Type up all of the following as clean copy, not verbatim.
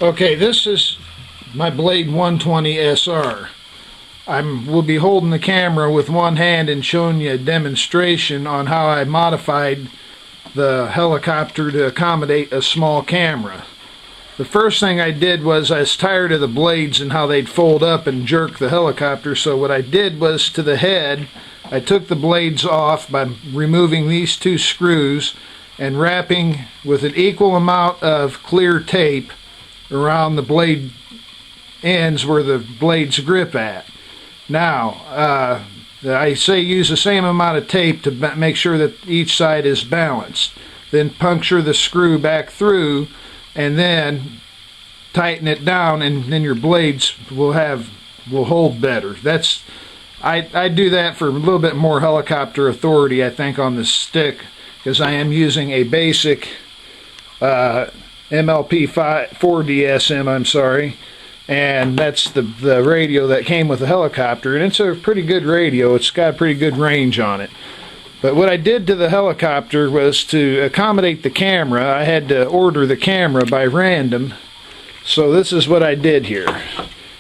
Okay, this is my Blade 120 SR. We'll be holding the camera with one hand and showing you a demonstration on how I modified the helicopter to accommodate a small camera. The first thing I did was I was tired of the blades and how they'd fold up and jerk the helicopter, so what I did was to the head, I took the blades off by removing these two screws and wrapping with an equal amount of clear tape around the blade ends where the blades grip at. Now, I say use the same amount of tape to make sure that each side is balanced. Then puncture the screw back through and then tighten it down, and then your blades will hold better. I do that for a little bit more helicopter authority, I think, on the stick, because I am using a basic MLP 4DSM, I'm sorry, and that's the radio that came with the helicopter, and it's a pretty good radio. It's got a pretty good range on it. But what I did to the helicopter was to accommodate the camera. I had to order the camera by random, so this is what I did here.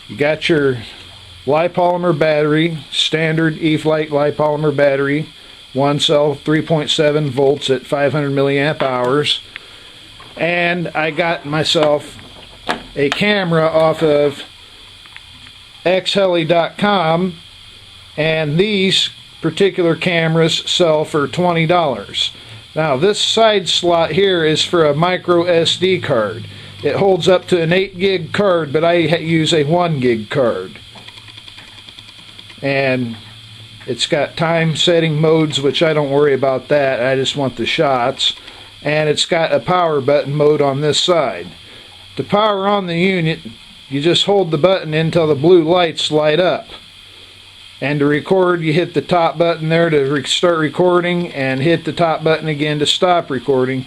You got your lipolymer battery, standard E-flite lipolymer battery, one cell, 3.7 volts at 500 milliamp hours. And I got myself a camera off of xheli.com, and these particular cameras sell for $20. Now this side slot here is for a micro SD card. It holds up to an 8 gig card, but I use a 1 gig card. And it's got time setting modes, which I don't worry about that. I just want the shots. And it's got a power button mode on this side. To power on the unit, you just hold the button until the blue lights light up. And to record, you hit the top button there to start recording, and hit the top button again to stop recording.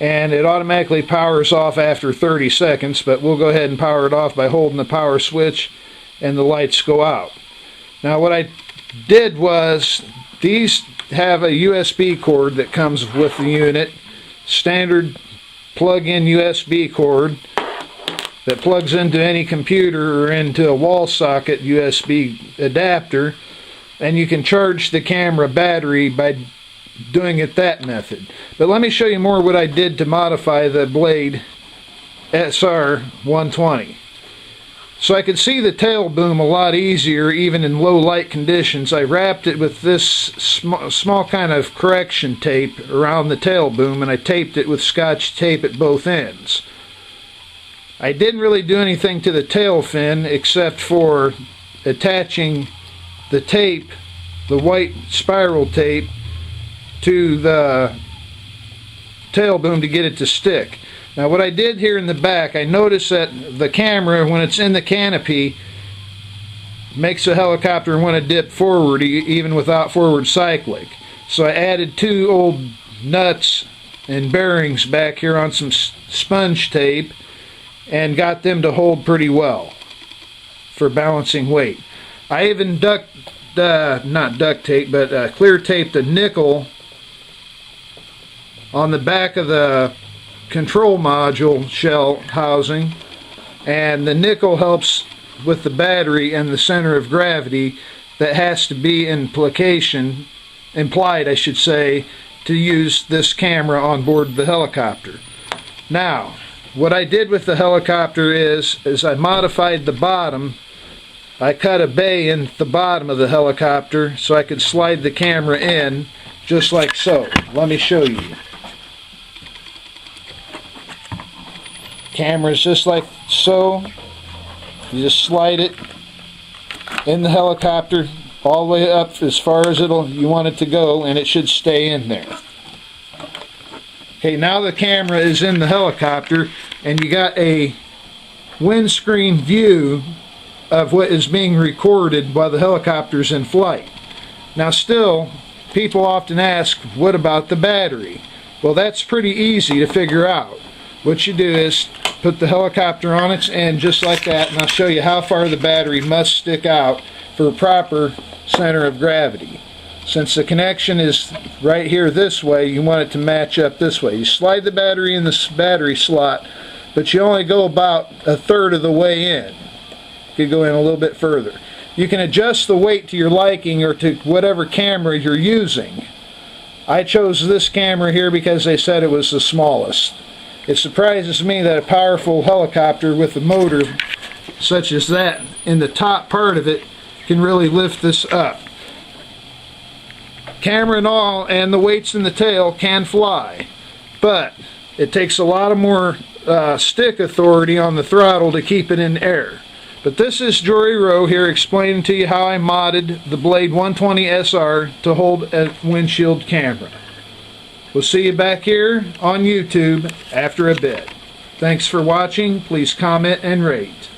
And it automatically powers off after 30 seconds, but we'll go ahead and power it off by holding the power switch, and the lights go out. Now what I did was, these have a USB cord that comes with the unit, standard plug-in USB cord that plugs into any computer or into a wall socket USB adapter, and you can charge the camera battery by doing it that method. But let me show you more what I did to modify the Blade SR 120. So I could see the tail boom a lot easier even in low light conditions. I wrapped it with this small kind of correction tape around the tail boom, and I taped it with Scotch tape at both ends. I didn't really do anything to the tail fin except for attaching the tape, the white spiral tape, to the tail boom to get it to stick. Now what I did here in the back, I noticed that the camera, when it's in the canopy, makes the helicopter want to dip forward even without forward cyclic. So I added two old nuts and bearings back here on some sponge tape and got them to hold pretty well for balancing weight. I even not duct tape, but clear taped a nickel on the back of the control module shell housing, and the nickel helps with the battery and the center of gravity that has to be implied I should say, to use this camera on board the helicopter. Now what I did with the helicopter is I modified the bottom. I cut a bay in the bottom of the helicopter so I could slide the camera in just like so. Let me show you. Camera's just like so. You just slide it in the helicopter all the way up as far as you want it to go, and it should stay in there. Okay, now the camera is in the helicopter, and you got a windscreen view of what is being recorded while the helicopter's in flight. Now still, people often ask, what about the battery? Well, that's pretty easy to figure out. What you do is put the helicopter on its end just like that, and I'll show you how far the battery must stick out for a proper center of gravity. Since the connection is right here this way, you want it to match up this way. You slide the battery in this battery slot but you only go about a third of the way in. You could go in a little bit further. You can adjust the weight to your liking or to whatever camera you're using. I chose this camera here because they said it was the smallest. It surprises me that a powerful helicopter with a motor such as that in the top part of it can really lift this up. Camera and all, and the weights in the tail can fly, but it takes a lot of more stick authority on the throttle to keep it in air. But this is Jorys here explaining to you how I modded the Blade 120 SR to hold a windshield camera. We'll see you back here on YouTube after a bit. Thanks for watching. Please comment and rate.